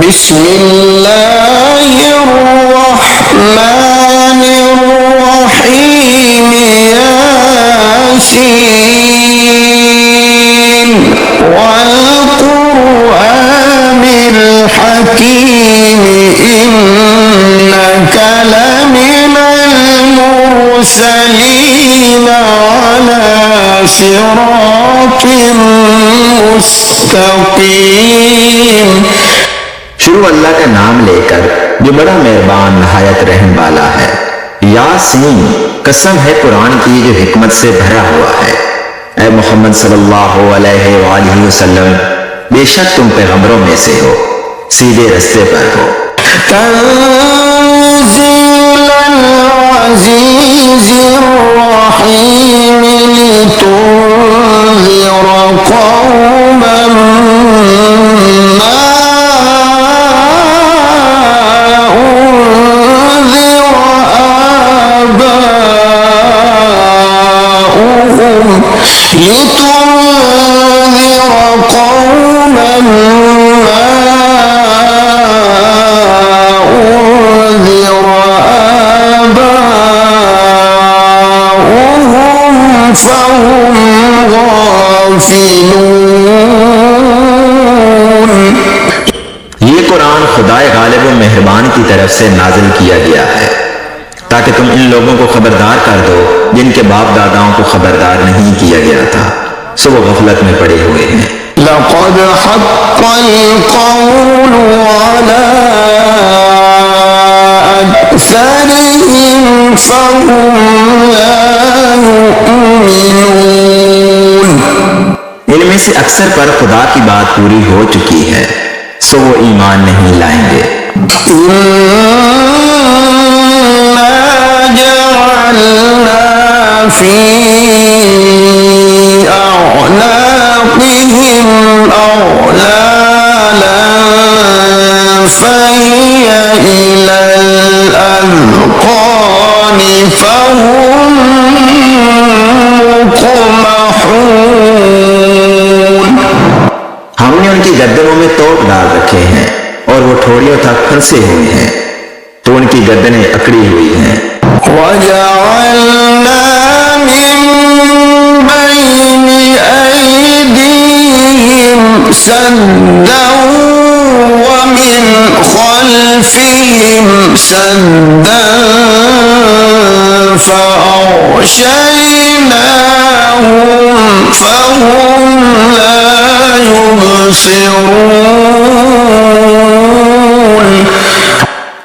बिस्मिल्लाहिर्रहमानिर्रहीम यासीन वल कुरआनिल हकीम इन्नका लमिनल मुरसलीन अला सिरातिम मुस्तकीम। शुरू अल्लाह का नाम लेकर जो बड़ा मेहरबान नहायत रहम वाला है। यासीन, कसम है कुरान की जो हिकमत से भरा हुआ है। ऐ मोहम्मद सल्लल्लाहु अलैहि वसल्लम, बेशक तुम पैगंबरों में से हो, सीधे रास्ते पर हो। तंज़ीलल अज़ीज़िर रहीम लितुन्ज़िरा क़ौमन ये कुरान खुदाए गालिब व मेहरबान की तरफ से नाजिल किया गया है ताकि तुम इन लोगों को खबरदार कर दो जिनके बाप दादाओं को खबरदार नहीं किया गया था, सो वो गफलत में पड़े हुए हैं। लक़द हक़्क़ल क़ौलु अला अक्सरिहिम फ़हुम ला युमिनून। इनमें से अक्सर पर खुदा की बात पूरी हो चुकी है, सो वो ईमान नहीं लाएंगे। इन्ना जअलना फी अअनाक़िहिम अग़लालन फ़हिय इलल अज़क़ानि फ़हुम मुक़महून। हमने उनकी गर्दनों में तोप डाल रखे हैं और वो ठोड़ियों तक फंसे हुए हैं, तो उनकी गर्दनें अकड़ी हुई हैं। वजअलना मिन बैनि अयदीहिम सद्दन व मिन खल्फिहिम सद्दन फअग़शयनाहुम फहुम ला युबसिरून।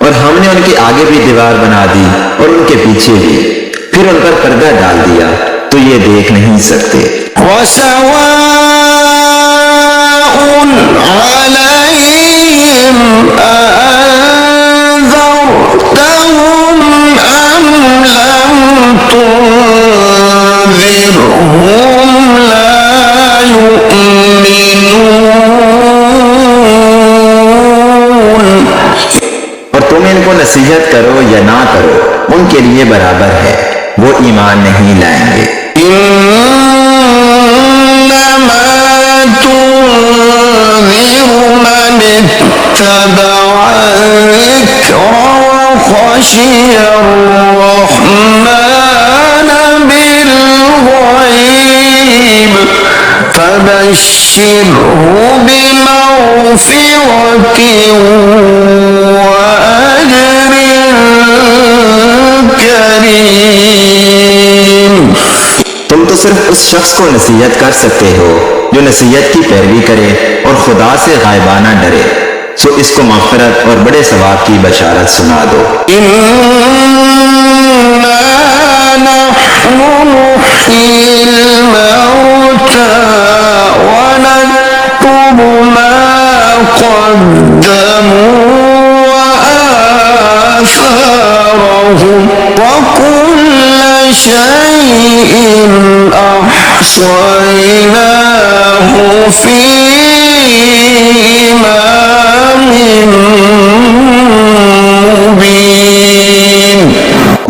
और हमने उनके आगे भी दीवार बना दी और उनके पीछे भी, फिर उन पर पर्दा डाल दिया तो ये देख नहीं सकते। वसवाउन अलैहिम अअन्ज़रतहुम अम लम तुन्ज़िरहुम ला युमिनून। और तुम इनको नसीहत करो या ना करो, उनके लिए बराबर है, वो ईमान नहीं लाएंगे। इन्नमा तुन्ज़िरु मन इत्तबअ ज़िक्र व ख़शिय अर्रहमान बिल्ग़ैब फबश्शिरहु बिमग़फ़िरतिन व अज्रिन करीम। तुम तो सिर्फ उस शख्स को नसीहत कर सकते हो जो नसीहत की पैरवी करे और खुदा से गायबाना डरे, सो इसको मग़फ़िरत और बड़े सवाब की बशारत सुना दो। इन्ना नहनु नुह्यिल मौता व नक्तुबु मा क़द्दमू व आसारहुम व कुल्ल शैइन अहसयनाहु फी इमामिन मुबीन।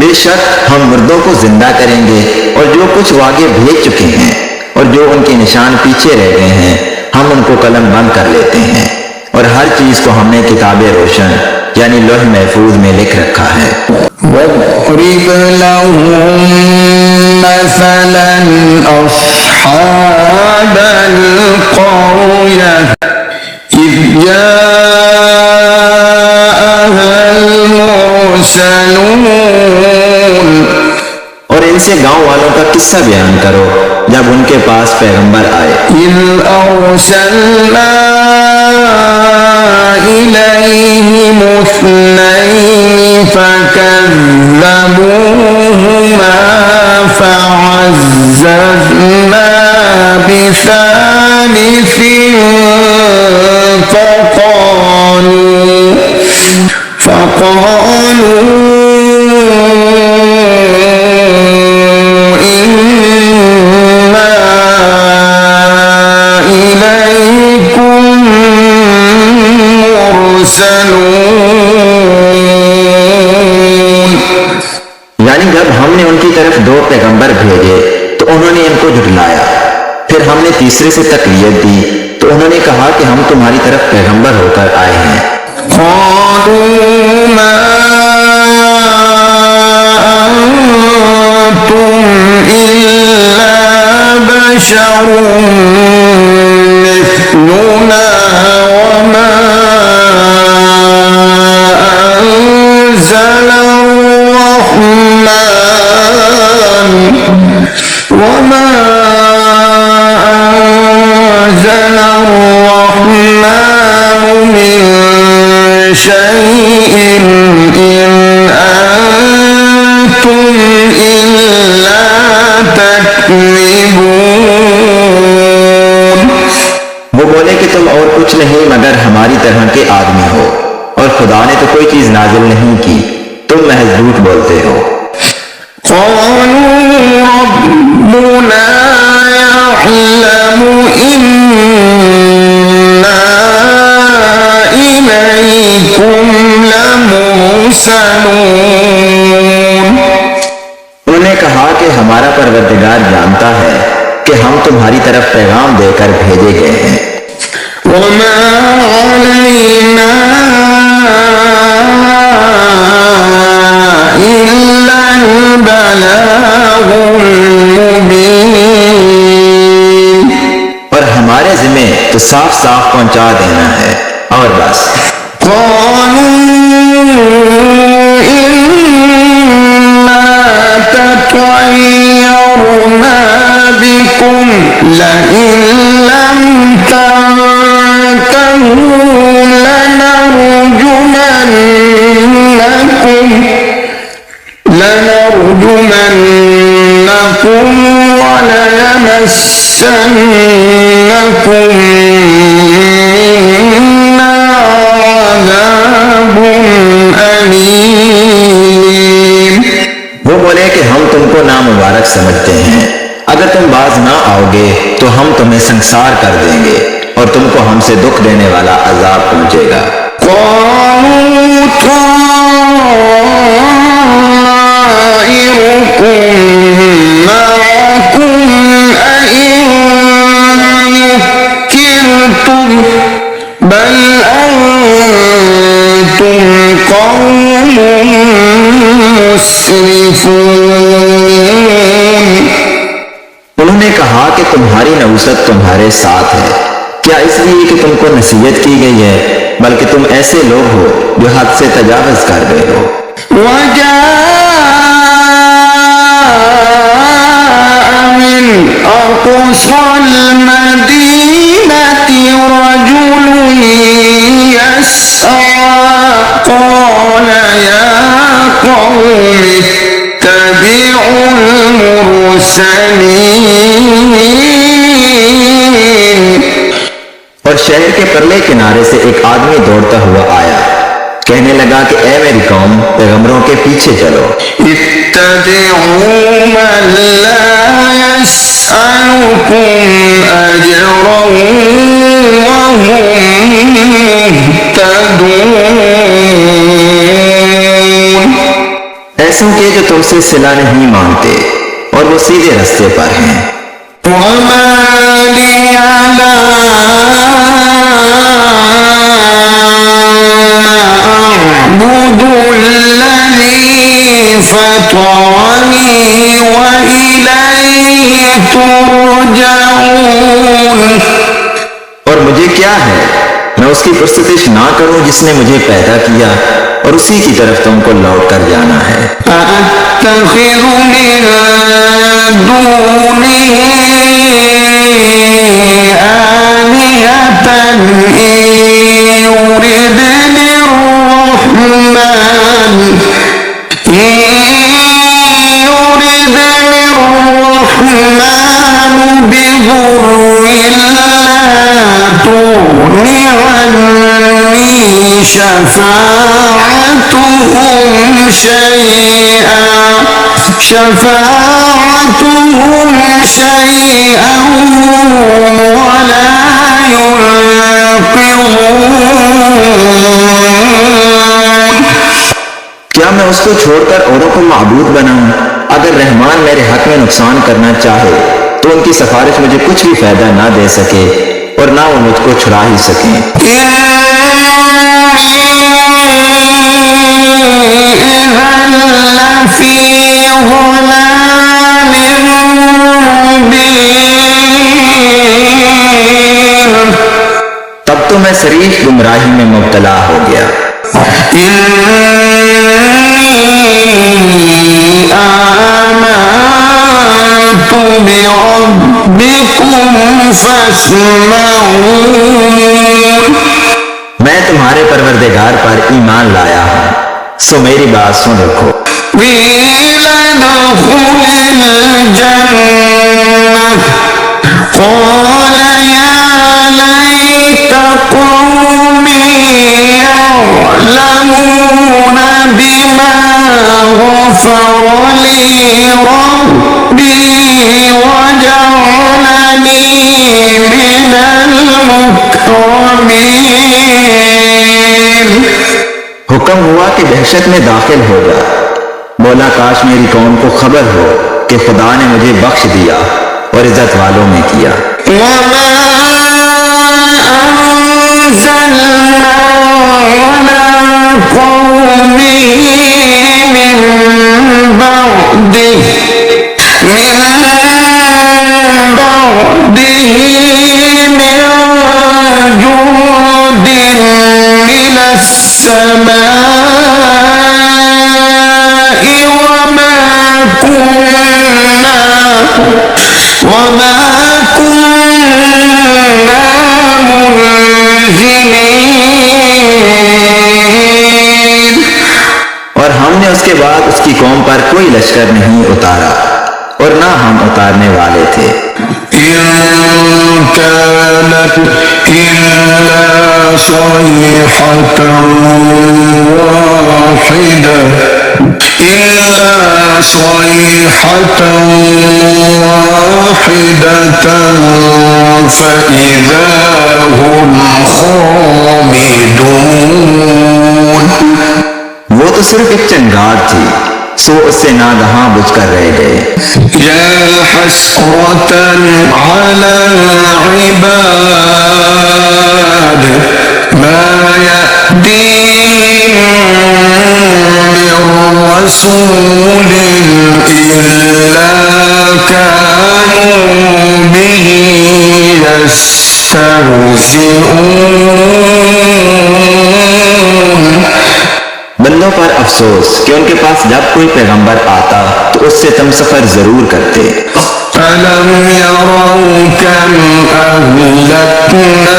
बेशक हम मुर्दों को जिंदा करेंगे और जो कुछ वो आगे भेज चुके हैं और जो उनके निशान पीछे रह गए हैं, हम उनको कलम बंद कर लेते हैं और हर चीज को हमने किताबे रोशन यानी लौह महफूज में लिख रखा है। واضرب لهم مثلا أصحاب القرية إذ جاءها المرسلون। और इनसे गांव वालों का किस्सा बयान करो जब उनके पास पैगंबर आए। إذ أرسلنا إليهم اثنين فكذبوهما فعززنا بثالث فقالوا إنا إليكم مرسلون। यानी जब हमने उनकी तरफ दो पैगंबर भेजे तो उन्होंने इनको झुठलाया, फिर हमने तीसरे से तकलीफ दी तो उन्होंने कहा कि हम तुम्हारी तरफ पैगंबर होकर आए हैं। قالوا ما أنتم إلا بشر مثلنا وما أنزل الرحمن من شيء إن أنتم إلا تكذبون। वो बोले कि तुम और कुछ नहीं मगर हमारी तरह के आदमी हो और खुदा ने तो कोई चीज नाजिल नहीं की, तुम महज झूठ बोलते हो। قالوا ربنا يعلم إنا إليكم لمرسلون। उन्होंने कहा कि हमारा परवरदिगार जानता है कि हम तुम्हारी तरफ पैगाम देकर भेजे गए हैं। وما علينا إلا البلاغ المبين। और हमारे जिम्मे तो साफ साफ पहुंचा देना है और बस। قالوا إنا تطيرنا بكم لئن لم تنتهوا لنرجمنكم وليمسنكم منا عذاب أليم। वो बोले कि हम तुमको नामुबारक समझते हैं, अगर तुम बाज ना आओगे तो हम तुम्हें संसार कर देंगे और तुमको हमसे दुख देने वाला अजाब पहुंचेगा। بل أنتم قوم مسرفون। उन्होंने कहा कि तुम्हारी नौसत तुम्हारे साथ है, क्या इसलिए कि तुमको नसीहत की गई है, बल्कि तुम ऐसे लोग हो जो हद से तजावज कर गए हो। من أقصى المدينة رجل يسعى قال يا قوم اتبعوا المرسلين। और शहर के परले किनारे से एक आदमी दौड़ता हुआ आया, कहने लगा कि ए मेरी कौम, पैगंबरों के पीछे चलो। इत्तबि'ू मन ला यसअलुकुम अजरन व हुम मुहतदून। ऐसों के जो तुमसे सिला नहीं मांगते और वो सीधे रास्ते पर हैं। वमा लिया ला فطرني وإليه ترجعون। और मुझे क्या है, मैं उसकी प्रस्तुति ना करूं जिसने मुझे पैदा किया, और उसी की तरफ तुमको लौट कर जाना है। أأتخذ من دونه آلهة إن يردني الرحمن بضر لا تغن عني شفاعتهم شيئا ولا ينقذون। क्या मैं उसको छोड़कर औरों को माबूद बनाऊं? अगर रहमान मेरे हक में नुकसान करना चाहे तो उनकी सिफारिश मुझे कुछ भी फायदा ना दे सके और ना वो मुझको छुड़ा ही सके। तब तो मैं शरीफ गुमराही में मुब्तला हो गया। मैं तुम्हारे परवरदिगार पर ईमान लाया हूँ, सो मेरी बात सुन रखो। يعلمون بما غفر لي ربي وجعلني من المكرمين। हुक्म हुआ कि दहशत में दाखिल हो जा। मौला काश मेरी कौम को खबर हो कि खुदा ने मुझे बख्श दिया और इज्जत वालों में किया। और हमने उसके बाद उसकी कौम पर कोई लश्कर नहीं उतारा और ना हम उतारने वाले थे। वो तो सिर्फ एक चंगार थी, सो उससे नागहां बुझकर रह गए। या हसरतन अला इबाद मा यअतीहिम मिर रसूलिन इल्ला कानू बिही यस्तहज़िऊन। बंदों पर अफसोस कि उनके पास जब कोई पैगंबर आता तो उससे तुम सफर जरूर करते। अलम यरौ कम अहलकना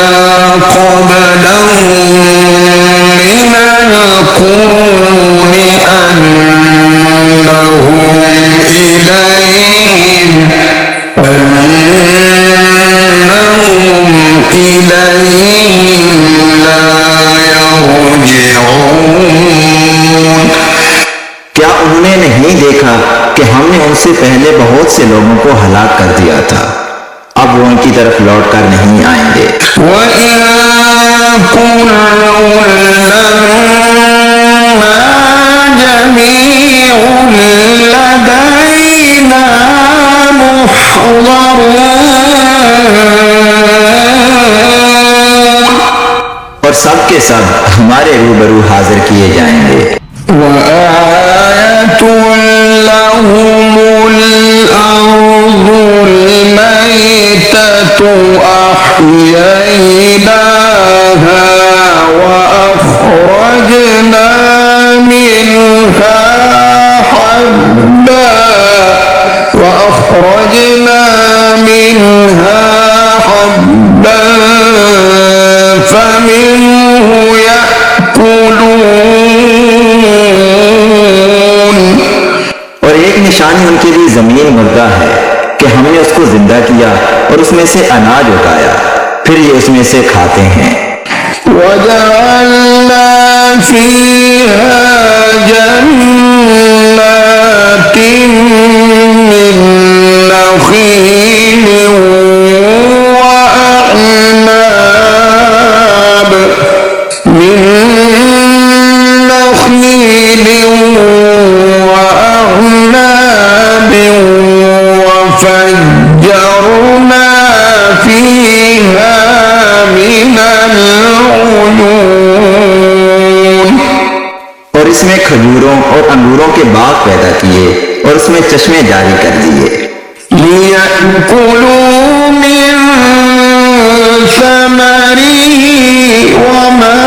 क़ब्लहुम मिनल क़ुरूनि अन्नहुम इलैहिम ला यरजिऊन। क्या उन्होंने नहीं देखा कि हमने उनसे पहले बहुत से लोगों को हलाक कर दिया था, अब वो उनकी तरफ लौट कर नहीं आएंगे। और सब के सब हमारे रूबरू हाजिर किए जाएंगे। أحييناها وأخرجنا منها حبا فمنه يأكلون। और एक निशानी उनके लिए जमीन मुर्दा है कि हमने उसको जिंदा किया और उसमें से अनाज उगाया, फिर ये उसमें से खाते हैं। وجعلنا فيها جنات من نخيل وأعناب وفجرنا فيها من العيون। और इसमें खजूरों और अंगूरों के बाग पैदा किए और उसमें चश्मे जारी कर दिए। ليأكلوا من ثمره وما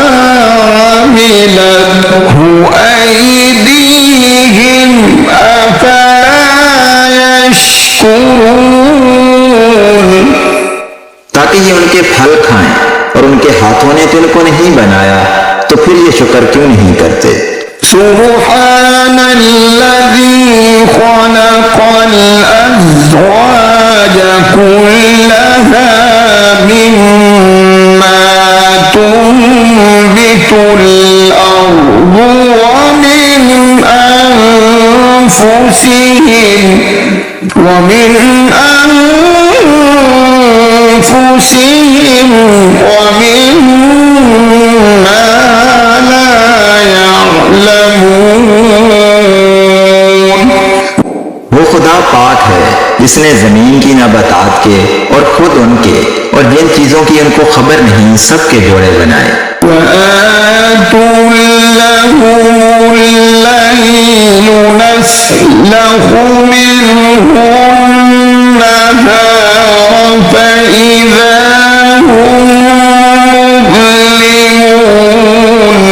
عملته أيديهم أفلا يشكرون। ताकि ये उनके फल खाएं, और उनके हाथों ने तो इनको नहीं बनाया, तो फिर ये शुक्र क्यों नहीं करते। سبحان الذي خلق الأزواج كلها مما تنبت الأرض ومن أنفسهم ومما لا يعلمون। वो खुदा पाक है जिसने जमीन की नबातात के और खुद उनके और जिन चीजों की उनको खबर नहीं सबके जोड़े बनाए। وآتوا لهم الليل نسلخ منه النهار فإذا هم مظلمون।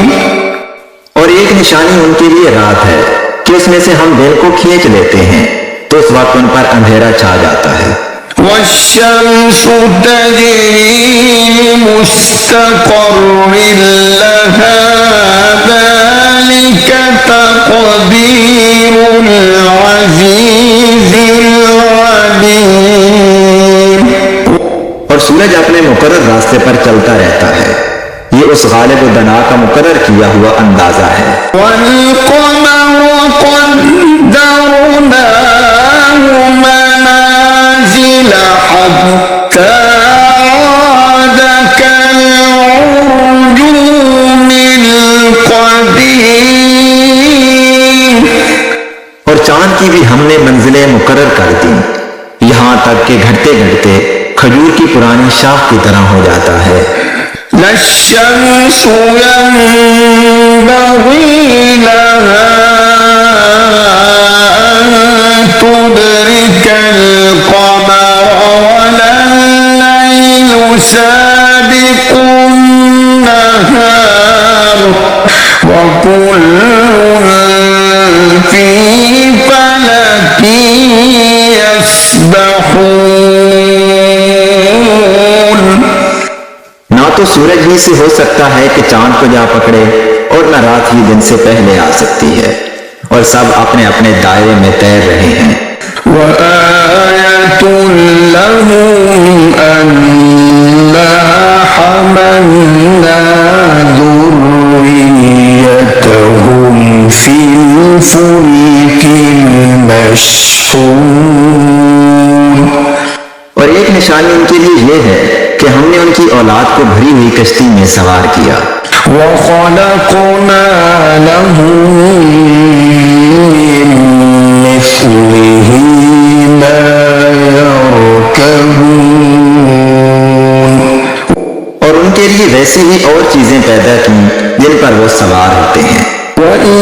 और एक निशानी उनके लिए रात है कि उसमें से हम दिन को खींच लेते हैं, तो उस वक्त उन पर अंधेरा छा जाता है। والشمس تجري لمستقر لها ذلك تقدير العزيز العليم। और सूरज अपने मुकर्रर रास्ते पर चलता रहता है, ये उस गालिब दना का मुकर्रर किया हुआ अंदाजा है। والقمر قدرناه منازل حتى عاد كالعرجون القديم। और चांद की भी हमने मंजिलें मुकर्रर कर दी, यहाँ तक कि घटते घटते खजूर की पुरानी शाख की तरह हो जाता है। لا الشمس ينبغي لها أن تدرك القمر ولا الليل سابق النهار وكل في فلك يسبحون। ना तो सूरज ही से हो सकता है कि चांद को जा पकड़े, और न रात ही दिन से पहले आ सकती है, और सब अपने अपने दायरे में तैर रहे हैं। وآية لهم أنا حملنا ذريتهم في الفلك المشحون। और एक निशानी उनके लिए यह है कि हमने उनकी औलाद को भरी हुई कश्ती में सवार किया। وخلقنا لهم من مثله ما يركبون। और उनके लिए वैसी ही और चीजें पैदा की जिन पर वो सवार होते हैं। وإن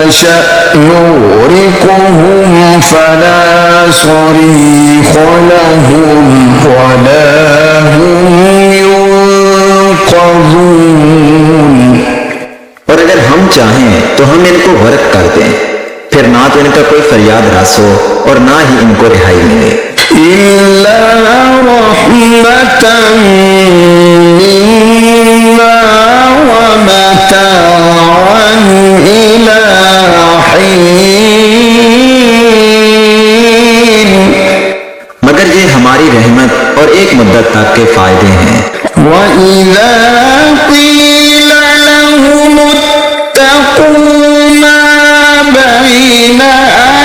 نشأ نغرقهم فلا صريخ لهم ولا هم ينقذون। और अगर हम चाहें तो हम इनको गर्क कर दें, फिर ना तो इनका कोई फरियाद रस हो और ना ही इनको रिहाई मिले। इल्ला रहमतन मिन्ना व मताअन इला हीन। मगर ये हमारी रहमत और एक मुद्दत तक के फायदे हैं। व इज़ा क़ीला लहुम इत्तक़ू मा बैना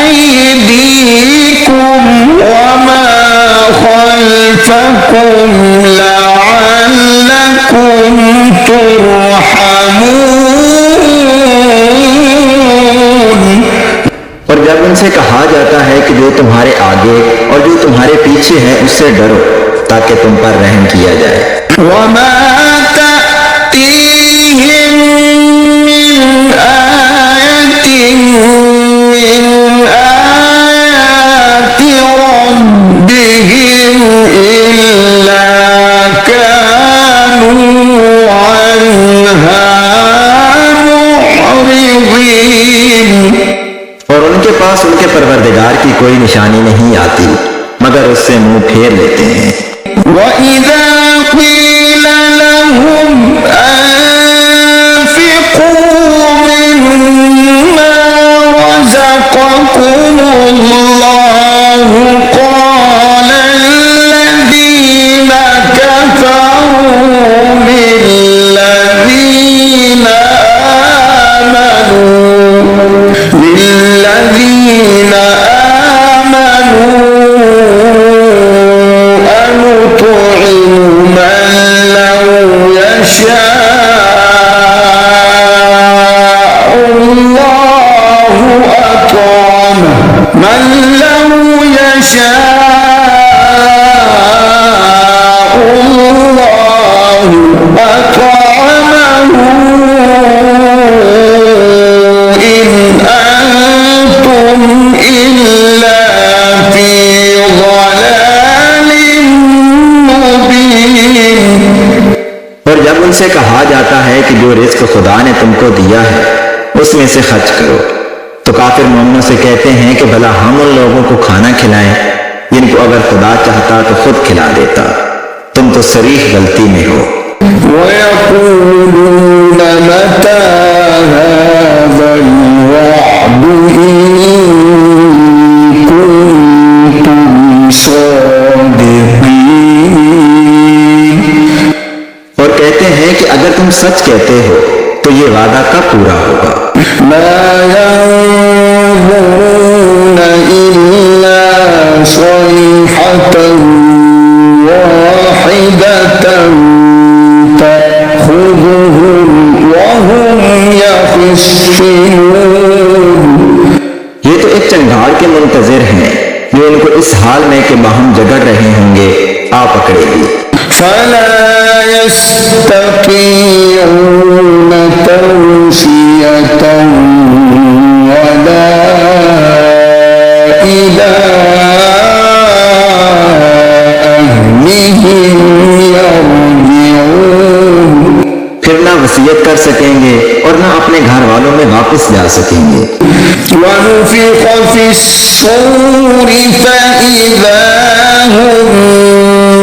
अयदीकुम व मा खल्फकुम लअल्लकुम तुरहमून। और जब उनसे कहा जाता है कि जो तुम्हारे आगे और जो तुम्हारे पीछे है उससे डरो ताकि तुम पर रहम किया जाए। वमा तअतीहिम मिन आयतिन मिन आयाति रब्बिहिम इल्ला कानू अन्हा मुअरिज़ीन। और उनके पास उनके परवरदिगार की कोई निशानी नहीं आती मगर उससे मुंह फेर लेते हैं। वइज़ा क़ीला लहुम अन्फ़िक़ू मिम्मा रज़क़कुमुल्लाहु क़ाला अल्लज़ीना कफ़रू लिल्लज़ीना आमनू अनुत'iमु मन लौ यशाअल्लाहु अत'अमहु मन लौ यशाअल्लाहु अत'अमहु इन अंतुम इल्ला फी ज़लालिम मुबीन। और जब उनसे कहा जाता है कि जो रिज्क खुदा ने तुमको दिया है उसमें से खर्च करो तो काफिर मोमिनों से कहते हैं कि भला हम उन लोगों को खाना खिलाएं जिनको अगर खुदा चाहता तो खुद खिला देता, तुम तो सरीह गलती में हो। वयक़ूलून मता हाज़ल वअद इन कुन्तुम सादिक़ीन। और कहते हैं कि अगर तुम सच कहते हो तो ये वादा कब पूरा होगा। मा यंज़ुरून इल्ला सयहतन वाहिदतन तअख़ुज़ुहुम वहुम यख़िस्सून। ये तो एक चंगाल के मुंतजिर हैं जो इनको इस हाल में कि बाहम झगड़ रहे होंगे आ पकड़ेगी। फला यस्ततीऊन तौसियतन वला इला अहलिहिम यरजिऊन। फिर ना वसीयत कर सकेंगे और ना अपने घर वालों में वापस जा सकेंगे। वनुफ़िख़ फ़िस्सूर फ़इज़ा हुम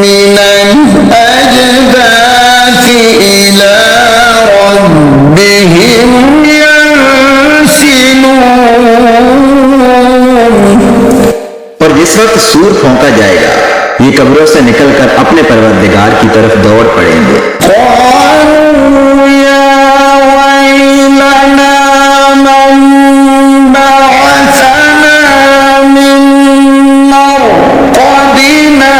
मिनल अजदाथि इला रब्बिहिम यंसिलून। और जिस वक्त सूर फूंका जाएगा ये कब्रों से निकलकर अपने परवरदिगार की तरफ दौड़ पड़ेंगे। क़ालू या वैलना मन बअसना मिन मरक़दिना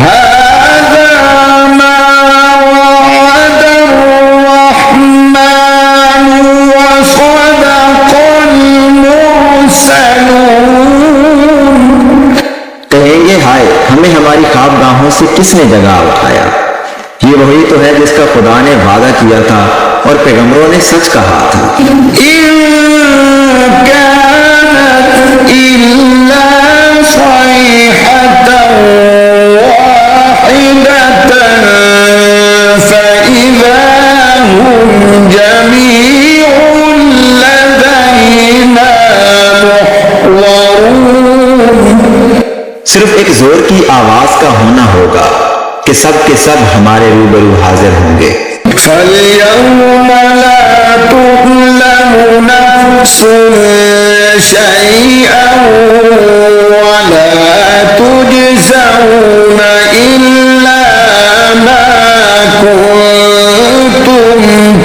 हाज़ा मा वअद अर्रहमान व सदक़ल मुरसलून। कहेंगे हाय हमें हमारी ख्वाबगाहों से किसने जगा उठाया। ये वही तो है जिसका खुदा ने वादा किया था और पैगंबरों ने सच कहा था। كانت إلا صيحة واحدة فإذا هم جميع لدينا محضرون। सिर्फ एक जोर की आवाज का होना होगा कि सब के सब हमारे रूबरू हाजिर होंगे। فَالْيَوْمَ لَا تُظْلَمُ نَفْسٌ شَيْئًا وَلَا تُجْزَوْنَ إِلَّا مَا كُنتُمْ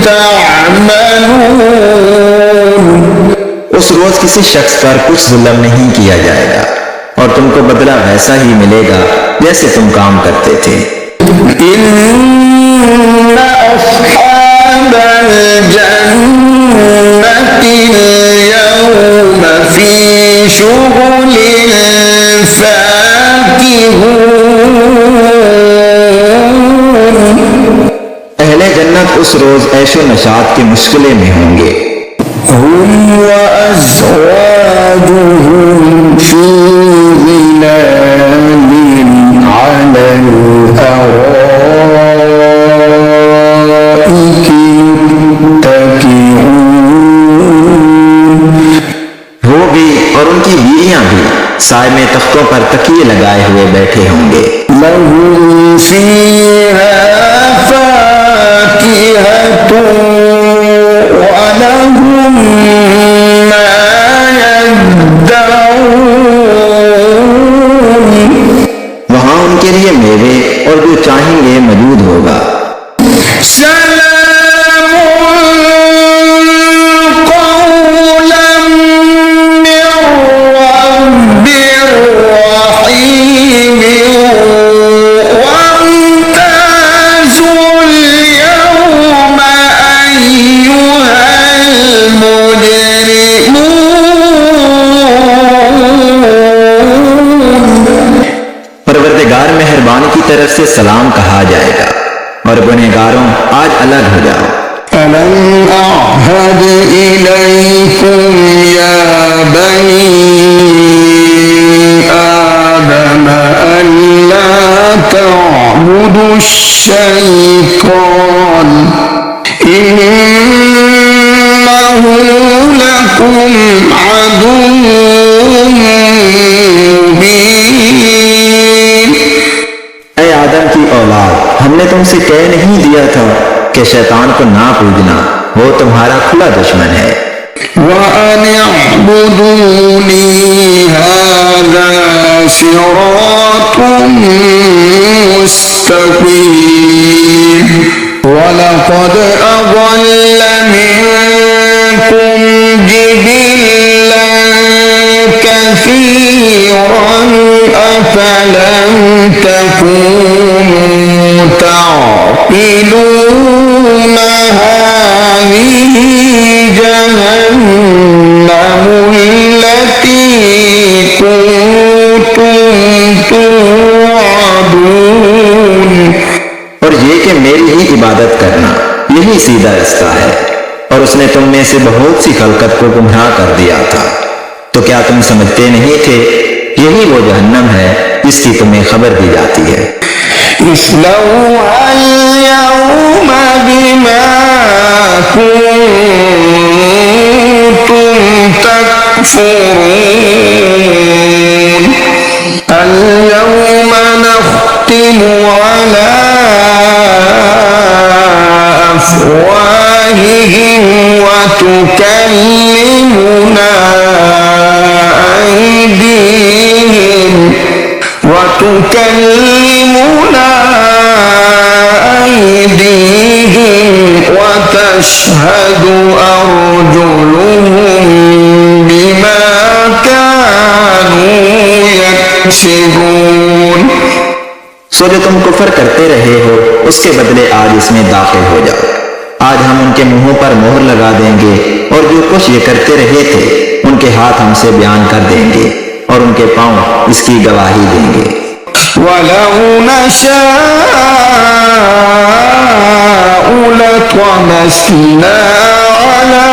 تَعْمَلُونَ। उस रोज किसी शख्स पर कुछ जुल्म नहीं किया जाएगा और तुमको बदला वैसा ही मिलेगा जैसे तुम काम करते थे। إن أصحاب الجنة اليوم في شغل فاكهون। अहले जन्नत उस रोज ऐशो नशात की मुश्किलें में होंगे। هم وأزواجهم في ظلال على الأرائك متكئون। वो भी और उनकी बीवियां भी साए में तख्तों पर तकिए लगाए हुए बैठे होंगे। لهم فيها فاكهة ولهم ما يدعون। वहां उनके लिए मेवे और जो चाहेंगे मौजूद होगा। سلام قولا من رب رحيم وامتازوا اليوم أيها المجرمون। परवरदिगार मेहरबान की तरफ से सलाम कहा जाएगा और गुनहगारों आज अलग हो जाओ। ألم أعهد إليكم يا بني آدم ألا تعبدوا الشيطان إنه لكم عدو مبين। ऐ आदम की औलाद, हमने तुमसे कह नहीं दिया था कि शैतान को ना पूजना, वो तुम्हारा खुला दुश्मन है। وأن اعبدوني هذا صراط مستقيم ولقد أضل منكم جبلا كثيرا أفلم تكونوا تعقلون هذه جهنم التي كنتم توعدون। और ये कि मेरी ही इबादत करना यही सीधा रास्ता है और उसने तुम में से बहुत सी खलकत को गुमराह कर दिया था। तो क्या तुम समझते नहीं थे यही वो जहन्नम है जिसकी तुम्हें खबर दी जाती है। اصلوها اليوم بما كنتم تكفرون اليوم نختم على أفواههم وتكلمنا أيديهم وتشهد أرجلهم بما كانوا يكسبون। सो जो तुम कुफर करते रहे हो उसके बदले आज इसमें दाखिल हो जाओ। आज हम उनके मुंहों पर मोहर लगा देंगे और जो कुछ ये करते रहे थे उनके हाथ हमसे बयान कर देंगे और उनके पांव इसकी गवाही देंगे। ولو نشاء لطمسنا على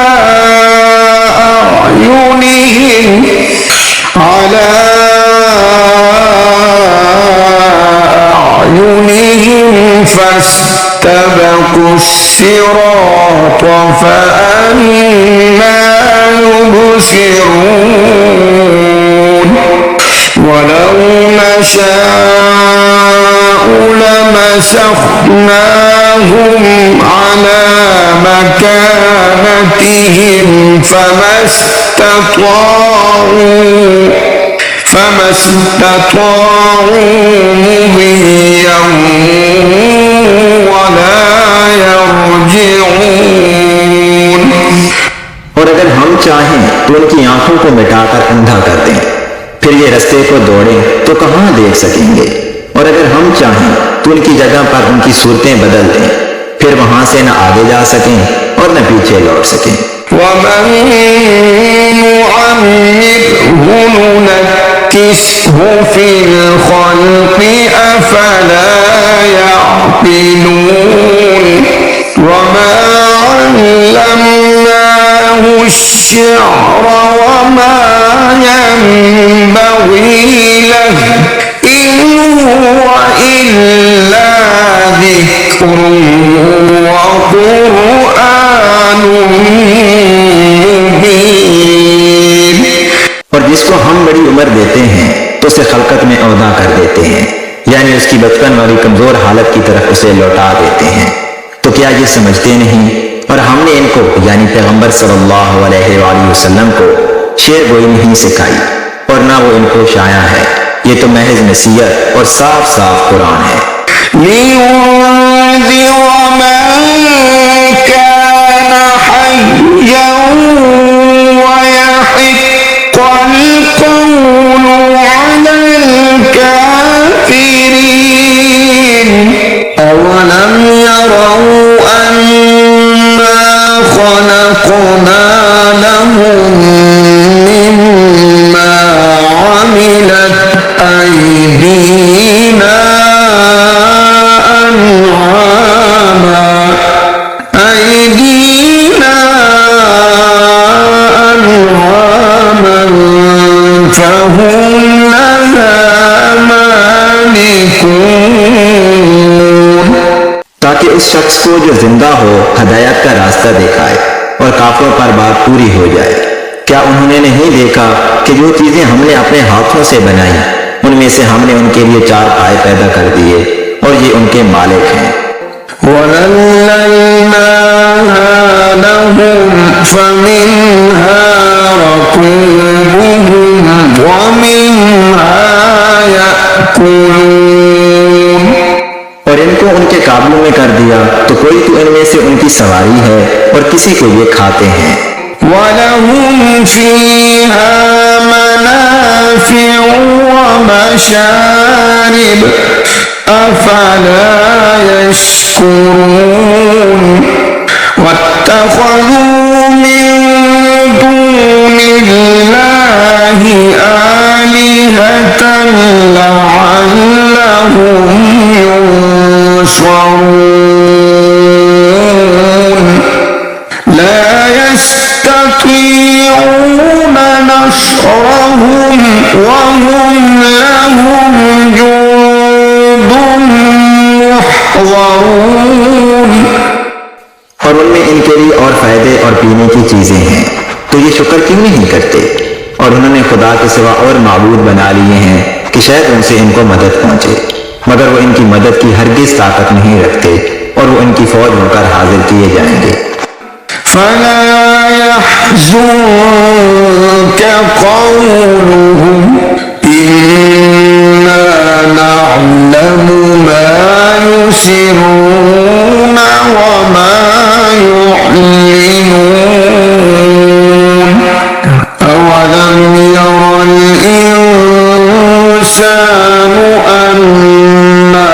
أعينهم فاستبقوا الصراط فأنى يبصرون ولو نشاء لمسخناهم على مكانتهم فما استطاعوا مضيا ولا يرجعون। और अगर हम चाहें तो उनकी आंखों को मिटाकर अंधा कर दें, फिर ये रास्ते को दौड़ें तो कहां देख सकेंगे। और अगर हम चाहें तो उनकी जगह पर उनकी सूरतें बदल दें, फिर वहां से न आगे जा सकें और न पीछे लौट सकें। ومن نعمره ننكسه في الخلق أفلا يعقلون وما علمناه الشعر وما ينبغي له إن هو إلا ذكر وقرآن مبين। और जिसको हम बड़ी उम्र देते हैं तो उसे खलकत में औदा कर देते हैं, यानी उसकी बचपन वाली कमजोर हालत की तरफ उसे लौटा देते हैं। तो क्या ये समझते नहीं? और हमने इनको यानी पैगंबर सल्लल्लाहु अलैहि वसल्लम को शेर गोई नहीं सिखाई और ना वो इनको शाया है। ये तो महज नसीहत और साफ साफ कुरान है। أولم يروا أنا خلقنا لهم مما عملت أيدينا أنعاما فهم لها مالكون। ताकि उस शख्स को जो जिंदा हो हदायत का रास्ता दिखाए और काफिरों पर बात पूरी हो जाए। क्या उन्होंने नहीं देखा कि जो चीजें हमने अपने हाथों से बनाई उनमें से हमने उनके लिए 4 पाए पैदा कर दिए और ये उनके मालिक हैं। وَذَلَّلْنَاهَا لَهُمْ فَمِنْهَا رَكُوبُهُمْ وَمِنْهَا يَأْكُلُونَ। और इनको उनके काबू में कर दिया तो कोई तो इनमें से उनकी सवारी है और किसी को ये खाते हैं। وَلَهُمْ فِيهَا مَنَافِعُ وَمَشَارِبُ أَفَلَا يَشْكُرُونَ وَاتَّخَذُوا مِن دُونِ اللَّهِ آلِهَةً لَعَلَّهُمْ يُنصَرُونَ لا يستطيعون نصرهم وهم لهم جند محضرون। और उनमें इनके लिए और फायदे और पीने की चीजें हैं, तो ये शुक्र क्यों नहीं करते? और उन्होंने खुदा के सिवा और माबूद बना लिए हैं कि शायद उनसे इनको मदद पहुंचे, मगर वो इनकी मदद की हरगिज ताकत नहीं रखते और वो इनकी फौज होकर हाजिर किए जाएंगे। فلا يحزنك قولهم إنا نعلم ما يسرون وما يعلنون أولم ير الإنسان أنا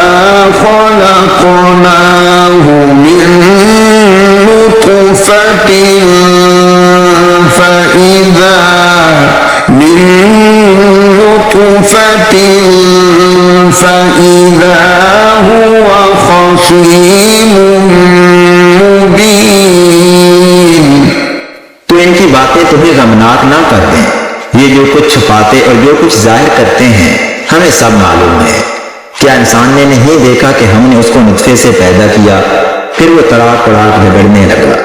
خلقناه من نطفة فإذا هو خصيم مبين। तो इनकी बातें तुम्हें गम दर्दनाक ना कर दें। ये जो कुछ छुपाते और जो कुछ जाहिर करते हैं हमें सब मालूम है। क्या इंसान ने नहीं देखा कि हमने उसको नुत्फे से पैदा किया, फिर वो तड़ाक तड़ाक झगड़ने लगा।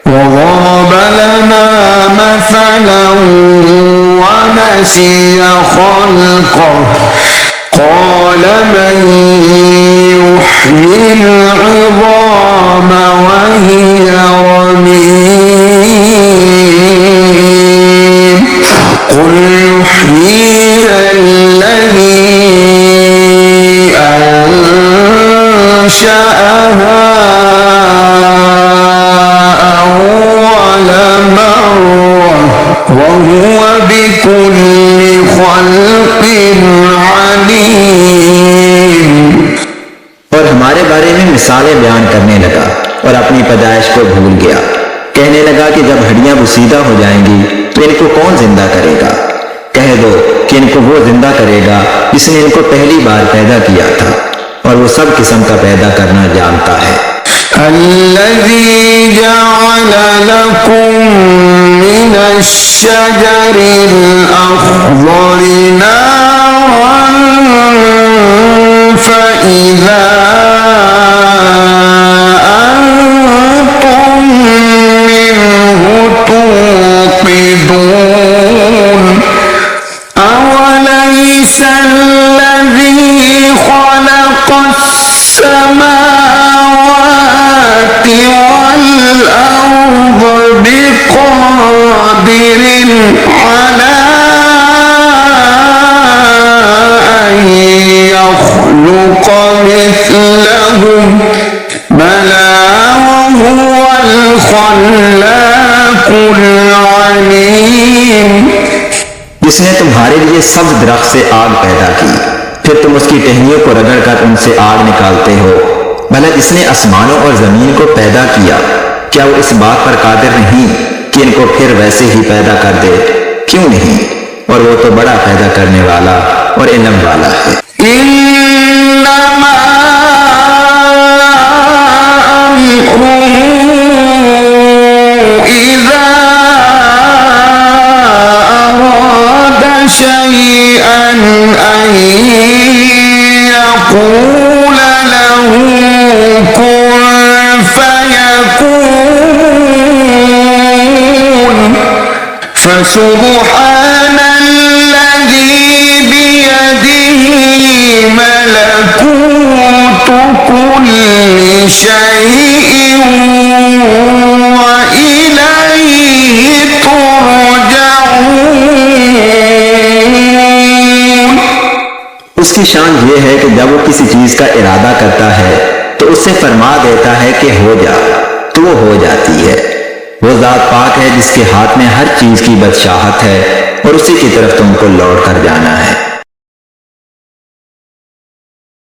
وضرب لنا مثلا ونسي خلقه قال من يحيي العظام وهي رميم قل يحييها الذي أنشأها وهو بكل خلق عليم। और हमारे बारे में मिसालें बयान करने लगा और अपनी पैदाइश को भूल गया। कहने लगा कि जब हड्डियां बुसीदा हो जाएंगी तो इनको कौन जिंदा करेगा? कह दो कि इनको वो जिंदा करेगा जिसने इनको पहली बार पैदा किया था और वो सब किस्म का पैदा करना जानता है। الذي جعل لكم من الشجر الأخضر نارا فإذا أنتم منه توقدون أوليس الذي خلق السماوات والأرض بقادر على أن يخلق مثلهم بلى وهو الخلاق العليم। जिसने तुम्हारे लिए सब दरख्त से आग पैदा की, फिर तुम उसकी टहनियों को रगड़कर उनसे आग निकालते हो। भला जिसने आसमानों और जमीन को पैदा किया, क्या वो इस बात पर कादिर नहीं कि इनको फिर वैसे ही पैदा कर दे? क्यों नहीं? और वो तो बड़ा पैदा करने वाला और इल्म वाला है। يقول له كن فيكون فسبحان الذي بيده ملكوت كل شيء وإليه ترجعون। उसकी शान ये है कि जब वो किसी चीज का इरादा करता है तो उससे फरमा देता है कि हो जा, तो वो हो जाती है। वो जात पाक है जिसके हाथ में हर चीज की बादशाहत है और उसी की तरफ तुमको लौट कर जाना है।